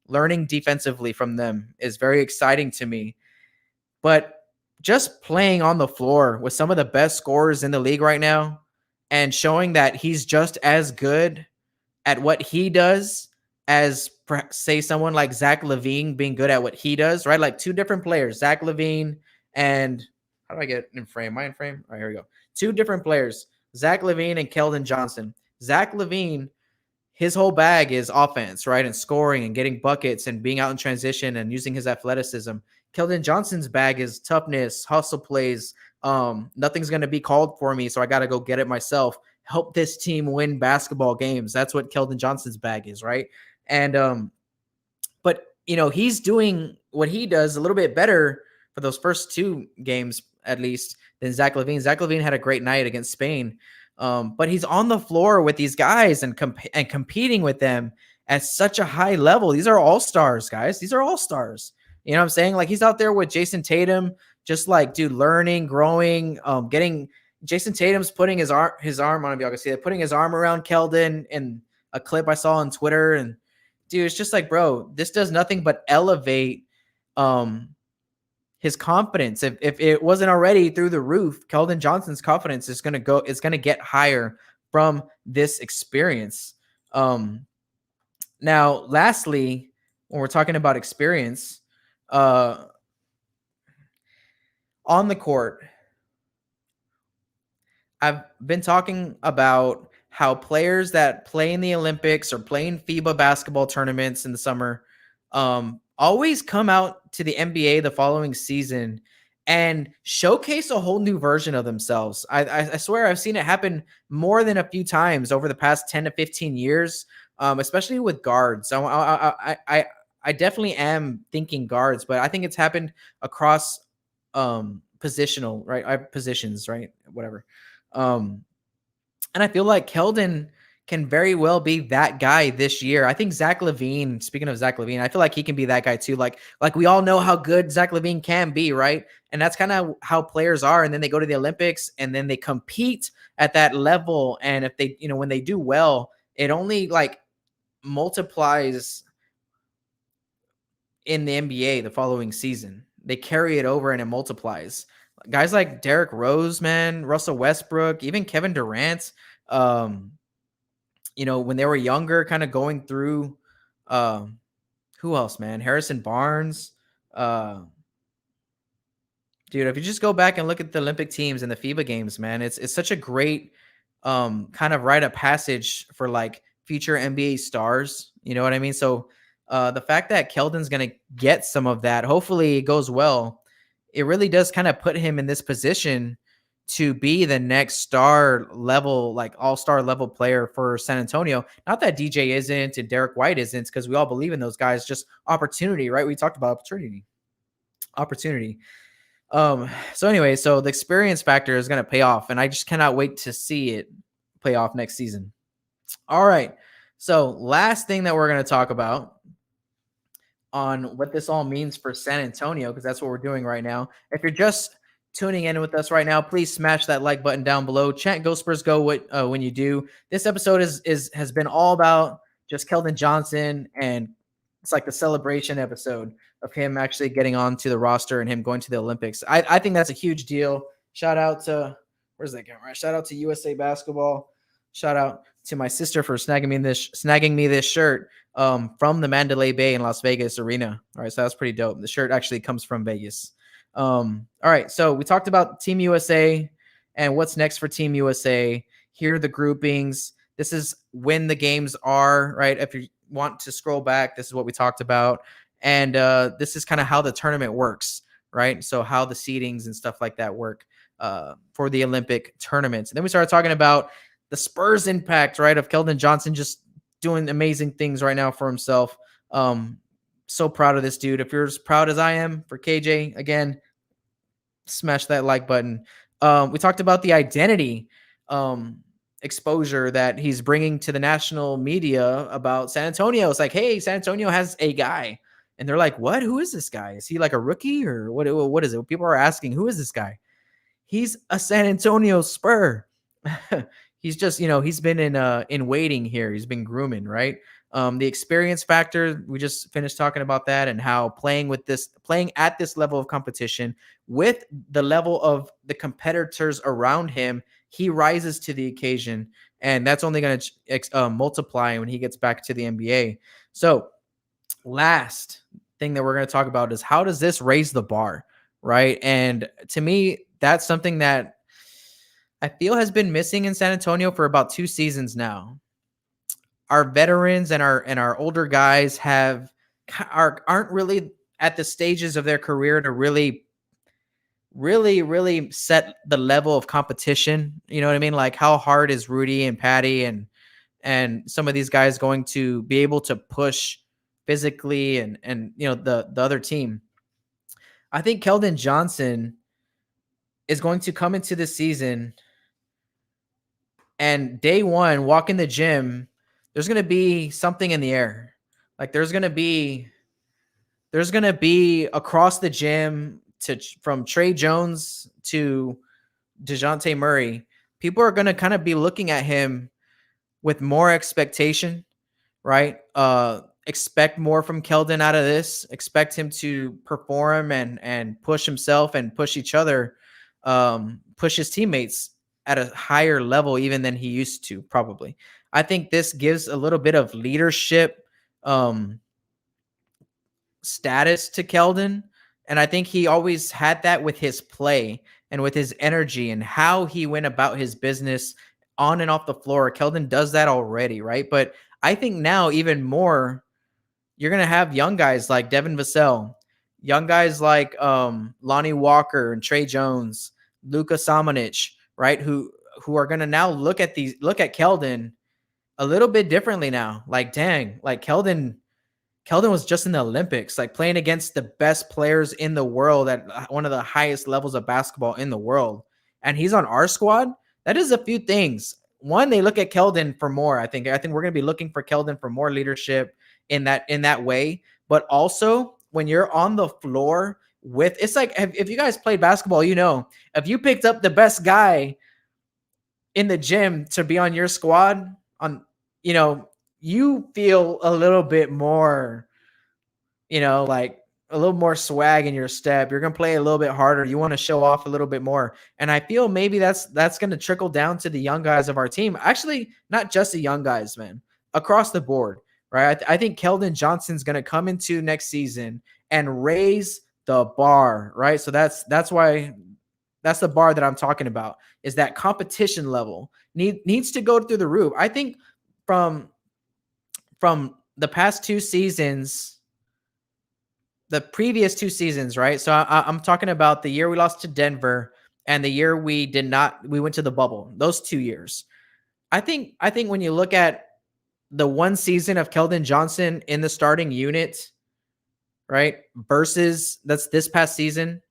[SPEAKER 3] Learning defensively from them is very exciting to me. But just playing on the floor with some of the best scorers in the league right now and showing that he's just as good at what he does as, say, someone like Zach LaVine being good at what he does, right? Like two different players, Zach LaVine and how do I get in frame? Am I in frame? All right, here we go. Two different players, Zach LaVine and Keldon Johnson. Zach LaVine, his whole bag is offense, right? And scoring and getting buckets and being out in transition and using his athleticism. Keldon Johnson's bag is toughness, hustle plays. Nothing's going to be called for me, so I got to go get it myself. Help this team win basketball games. That's what Keldon Johnson's bag is, right? And but you know, he's doing what he does a little bit better for those first two games, at least, than Zach LaVine. Zach LaVine had a great night against Spain. But he's on the floor with these guys and competing with them at such a high level. These are all-stars, guys. These are all-stars. You know what I'm saying? Like he's out there with Jason Tatum, just like, dude, learning, growing, getting Jason Tatum's putting his arm, I don't know if y'all can see that, putting his arm around Keldon in a clip I saw on Twitter. And dude, it's just like, bro, this does nothing but elevate his confidence. If it wasn't already through the roof, Keldon Johnson's confidence is going to get higher from this experience. Now, lastly, when we're talking about experience, on the court, I've been talking about how players that play in the Olympics or play in FIBA basketball tournaments in the summer always come out to the NBA the following season and showcase a whole new version of themselves. I swear I've seen it happen more than a few times over the past 10 to 15 years, especially with guards. So I definitely am thinking guards, but I think it's happened across positional, right? Positions, right? Whatever. And I feel like Keldon can very well be that guy this year. I think Zach LaVine, speaking of Zach LaVine, I feel like he can be that guy too. Like we all know how good Zach LaVine can be, right? And that's kind of how players are. And then they go to the Olympics and then they compete at that level. And if they, when they do well, it only like multiplies in the NBA the following season. They carry it over and it multiplies. Guys like Derrick Rose, man, Russell Westbrook, even Kevin Durant, when they were younger, kind of going through, who else, man? Harrison Barnes. Dude, if you just go back and look at the Olympic teams and the FIBA games, man, it's such a great kind of rite of passage for like future NBA stars. You know what I mean? So the fact that Keldon's going to get some of that, hopefully it goes well. It really does kind of put him in this position to be the next star level, like all-star level player for San Antonio. Not that DJ isn't and Derek White isn't, because we all believe in those guys. Just opportunity, right? We talked about opportunity. So anyway, so the experience factor is going to pay off, and I just cannot wait to see it pay off next season. All right. So last thing that we're going to talk about on what this all means for San Antonio, because that's what we're doing right now. If you're just tuning in with us right now, please smash that like button down below. Chant "Go Spurs Go" when you do. This episode has been all about just Keldon Johnson, and it's like the celebration episode of him actually getting onto the roster and him going to the Olympics. I think that's a huge deal. Shout out to where's that camera? Shout out to USA Basketball. Shout out to my sister for snagging me this shirt from the Mandalay Bay in Las Vegas arena. All right, so that's pretty dope. The shirt actually comes from Vegas. All right, so we talked about Team USA and what's next for Team USA. Here are the groupings. This is when the games are, right? If you want to scroll back, this is what we talked about. And this is kind of how the tournament works, right? So how the seedings and stuff like that work for the Olympic tournaments. And then we started talking about the Spurs impact, right, of Keldon Johnson just doing amazing things right now for himself. So proud of this dude. If you're as proud as I am for KJ, again, smash that like button. We talked about the identity exposure that he's bringing to the national media about San Antonio. It's like, hey, San Antonio has a guy. And they're like, what? Who is this guy? Is he like a rookie or what is it? People are asking, who is this guy? He's a San Antonio Spur. He's just, he's been in waiting here. He's been grooming, right? The experience factor, we just finished talking about that, and how playing at this level of competition with the level of the competitors around him, he rises to the occasion, and that's only going to multiply when he gets back to the NBA. So last thing that we're going to talk about is, how does this raise the bar, right? And to me, that's something that I feel has been missing in San Antonio for about 2 seasons now. Our veterans and our older guys aren't really at the stages of their career to really set the level of competition. You know what I mean? Like, how hard is Rudy and Patty and some of these guys going to be able to push physically and the other team? I think Keldon Johnson is going to come into the season, and day one, walk in the gym, there's going to be something in the air. Like there's going to be across the gym from Trey Jones to DeJounte Murray. People are going to kind of be looking at him with more expectation, right? Expect more from Keldon out of this. Expect him to perform and push himself and push each other, push his teammates at a higher level even than he used to, probably. I think this gives a little bit of leadership status to Keldon, and I think he always had that with his play and with his energy and how he went about his business on and off the floor. Keldon does that already, right? But I think now even more, you're going to have young guys like Devin Vassell. young guys like Lonnie Walker and Trey Jones, Luka Samanic, right? Who are gonna now look at Keldon a little bit differently now. Like, dang, like Keldon was just in the Olympics, like playing against the best players in the world at one of the highest levels of basketball in the world. And he's on our squad. That is a few things. One, they look at Keldon for more. I think we're going to be looking for Keldon for more leadership in that way. But also, when you're on the floor with, it's like, if you guys played basketball, you know, if you picked up the best guy in the gym to be on your squad, on, you know, you feel a little bit more, like a little more swag in your step. You're going to play a little bit harder. You want to show off a little bit more. And I feel maybe that's going to trickle down to the young guys of our team. Actually, not just the young guys, man, across the board, right? I think Keldon Johnson's going to come into next season and raise the bar, right? So that's why that's the bar that I'm talking about, is that competition level needs to go through the roof. I think from the past 2 seasons, the previous 2 seasons, right? So I'm talking about the year we lost to Denver and the year we went to the bubble. Those 2 years. I think when you look at the one season of Keldon Johnson in the starting unit, right, versus that's this past season.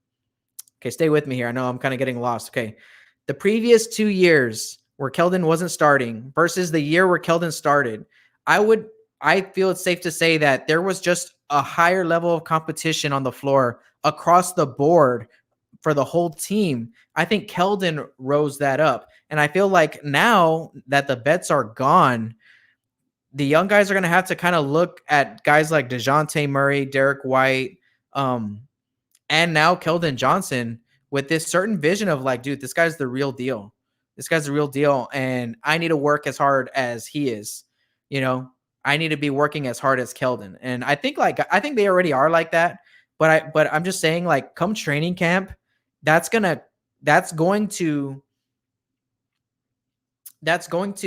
[SPEAKER 3] Okay, stay with me here. I know I'm kind of getting lost. Okay. The previous 2 years where Keldon wasn't starting versus the year where Keldon started, I feel it's safe to say that there was just a higher level of competition on the floor across the board for the whole team. I think Keldon rose that up. And I feel like now that the vets are gone, the young guys are going to have to kind of look at guys like DeJounte Murray, Derek White, and now Keldon Johnson with this certain vision of like, dude, this guy's the real deal. This guy's the real deal. And I need to work as hard as he is. I need to be working as hard as Keldon. And I think they already are like that. But I'm just saying, like, come training camp, that's going to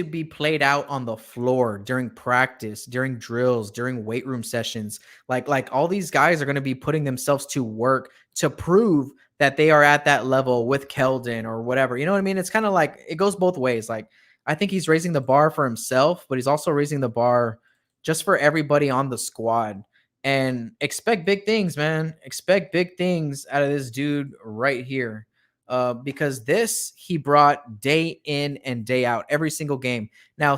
[SPEAKER 3] be played out on the floor during practice, during drills, during weight room sessions. Like all these guys are going to be putting themselves to work to prove that they are at that level with Keldon or whatever. You know what I mean? It's kind of like it goes both ways. Like, I think he's raising the bar for himself, but he's also raising the bar just for everybody on the squad. And expect big things, man. Expect big things out of this dude right here. Because he brought day in and day out, every single game. Now,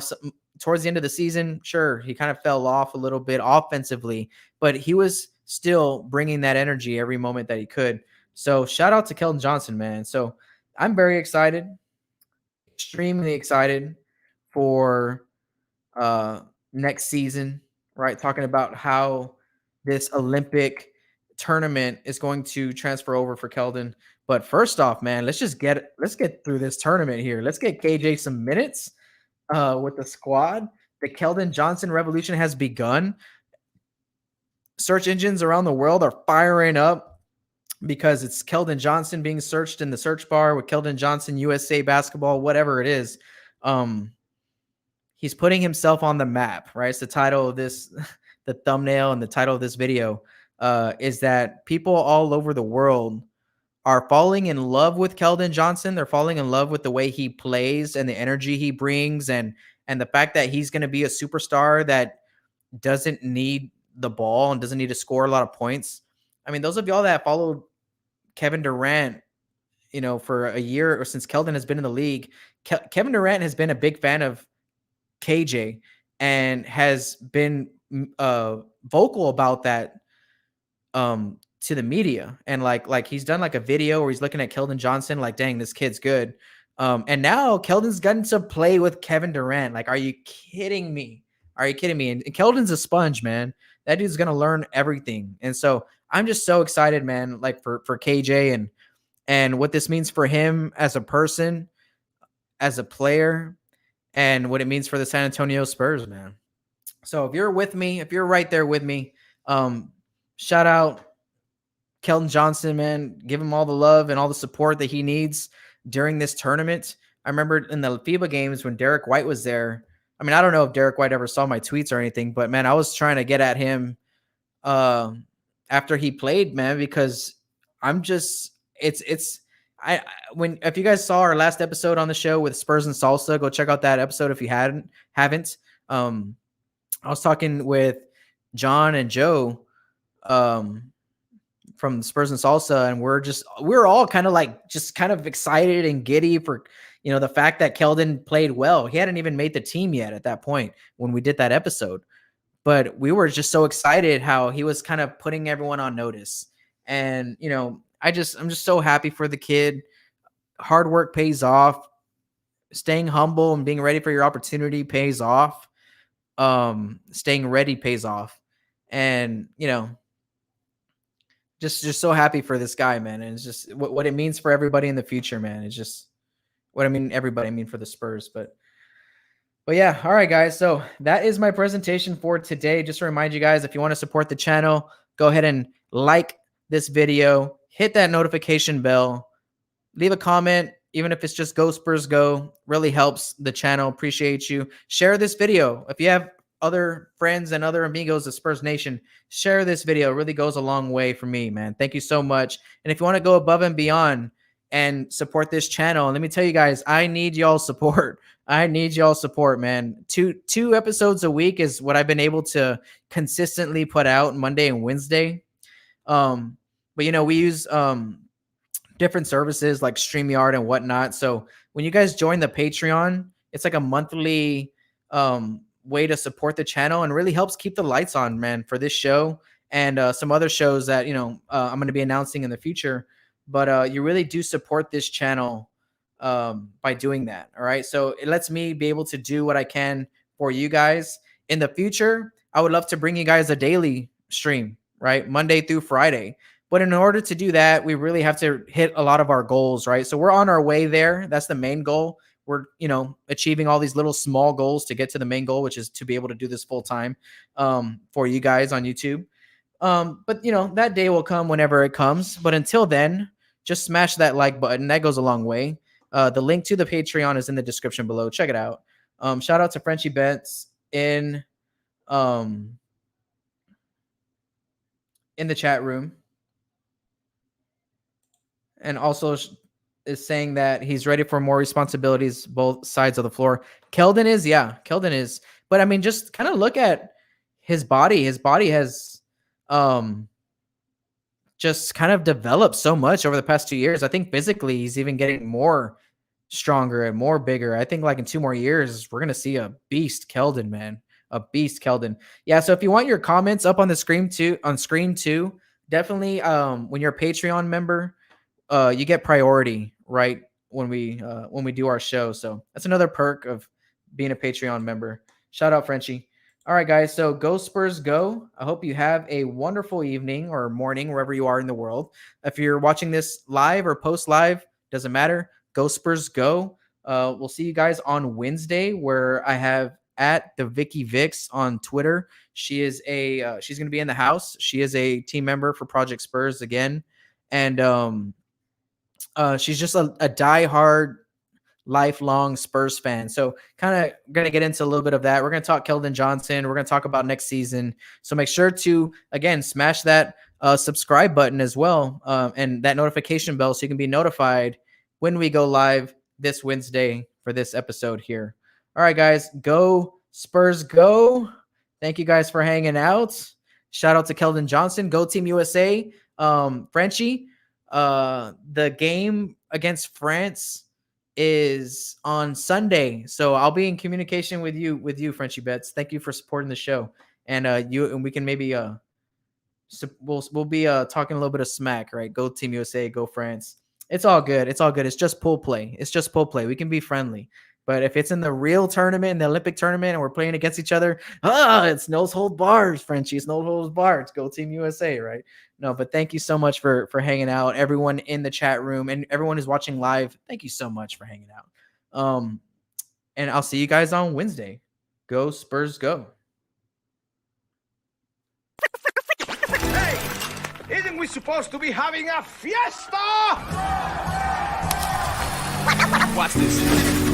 [SPEAKER 3] towards the end of the season, sure, he kind of fell off a little bit offensively, but he was still bringing that energy every moment that he could. So shout out to Keldon Johnson, man. So I'm very excited, extremely excited for next season, right? Talking about how this Olympic tournament is going to transfer over for Keldon. But first off, man, let's get through this tournament here. Let's get KJ some minutes with the squad. The Keldon Johnson revolution has begun. Search engines around the world are firing up because it's Keldon Johnson being searched in the search bar with Keldon Johnson, USA basketball, whatever it is. He's putting himself on the map, right? It's the title of this, the thumbnail and the title of this video is that people all over the world are falling in love with Keldon Johnson. They're falling in love with the way he plays and the energy he brings and the fact that he's going to be a superstar that doesn't need the ball and doesn't need to score a lot of points. I mean, those of y'all that followed Kevin Durant, for a year or since Keldon has been in the league, Kevin Durant has been a big fan of KJ and has been vocal about that to the media. And like he's done like a video where he's looking at Keldon Johnson like, dang, this kid's good. And now Keldon's gotten to play with Kevin Durant. Like, are you kidding me? Are you kidding me? And Keldon's a sponge, man. That dude's going to learn everything. And so I'm just so excited, man, like for KJ and what this means for him as a person, as a player, and what it means for the San Antonio Spurs, man. So if you're with me, if you're right there with me, shout out Keldon Johnson, man. Give him all the love and all the support that he needs during this tournament. I remember in the FIBA games when Derek White was there. I mean, I don't know if Derek White ever saw my tweets or anything, but man, I was trying to get at him after he played, man, because I'm just it's I when if you guys saw our last episode on the show with Spurs and Salsa, go check out that episode if you haven't. I was talking with John and Joe from Spurs and Salsa, and we're all kind of like just kind of excited and giddy for the fact that Keldon played well. He hadn't even made the team yet at that point when we did that episode, but we were just so excited how he was kind of putting everyone on notice. And I'm just so happy for the kid. Hard work pays off. Staying humble and being ready for your opportunity pays off. Staying ready pays off. And just so happy for this guy, man. And it's just what it means for everybody in the future, man. It's just what I mean, everybody, I mean for the Spurs, but yeah. All right, guys. So that is my presentation for today. Just to remind you guys, if you want to support the channel, go ahead and like this video, hit that notification bell, leave a comment, even if it's just Go Spurs Go, really helps the channel. Appreciate you. Share this video. If you have other friends and other amigos of Spurs Nation, share this video. It really goes a long way for me, man. Thank you so much. And if you want to go above and beyond and support this channel, let me tell you guys, I need y'all support. I need y'all support, man. Two episodes a week is what I've been able to consistently put out Monday and Wednesday. But we use different services like StreamYard and whatnot. So when you guys join the Patreon, it's like a monthly way to support the channel and really helps keep the lights on, man, for this show and some other shows that I'm going to be announcing in the future. But you really do support this channel by doing that. All right. So it lets me be able to do what I can for you guys in the future. I would love to bring you guys a daily stream, right? Monday through Friday. But in order to do that, we really have to hit a lot of our goals, right? So we're on our way there. That's the main goal. We're, achieving all these little small goals to get to the main goal, which is to be able to do this full time for you guys on YouTube. But that day will come whenever it comes. But until then, just smash that like button. That goes a long way. The link to the Patreon is in the description below. Check it out. Shout out to Frenchie Betts in the chat room. And also is saying that he's ready for more responsibilities, both sides of the floor. Keldon is, yeah, Keldon is. But I mean, just kind of look at his body. His body has just kind of developed so much over the past 2 years. I think physically he's even getting more stronger and more bigger. I think like in 2 more years, we're going to see a beast Keldon, man. A beast Keldon. Yeah, so if you want your comments up on the screen too, definitely when you're a Patreon member, you get priority right when we do our show. So that's another perk of being a Patreon member. Shout out Frenchie. All right, guys. So go Spurs go. I hope you have a wonderful evening or morning wherever you are in the world. If you're watching this live or post live, doesn't matter. Go Spurs go. We'll see you guys on Wednesday, where I have at the Vicky Vix on Twitter. She is she's going to be in the house. She is a team member for Project Spurs again. And she's just a diehard, lifelong Spurs fan. So kind of going to get into a little bit of that. We're going to talk Keldon Johnson. We're going to talk about next season. So make sure to, again, smash that subscribe button as well and that notification bell so you can be notified when we go live this Wednesday for this episode here. All right, guys, go Spurs go. Thank you guys for hanging out. Shout out to Keldon Johnson. Go Team USA. Frenchie, the game against France is on Sunday, so I'll be in communication with you, Frenchie Betts. Thank you for supporting the show, and we can maybe we'll be talking a little bit of smack, right? Go Team USA, go France. It's all good. It's all good. It's just pool play. It's just pool play. We can be friendly. But if it's in the real tournament, in the Olympic tournament, and we're playing against each other, it's no hold bars, Frenchie. It's no hold bars. Go Team USA, right? No, but thank you so much for hanging out. Everyone in the chat room and everyone who's watching live, thank you so much for hanging out. And I'll see you guys on Wednesday. Go Spurs, go.
[SPEAKER 1] Hey, isn't we supposed to be having a fiesta?
[SPEAKER 2] Watch this.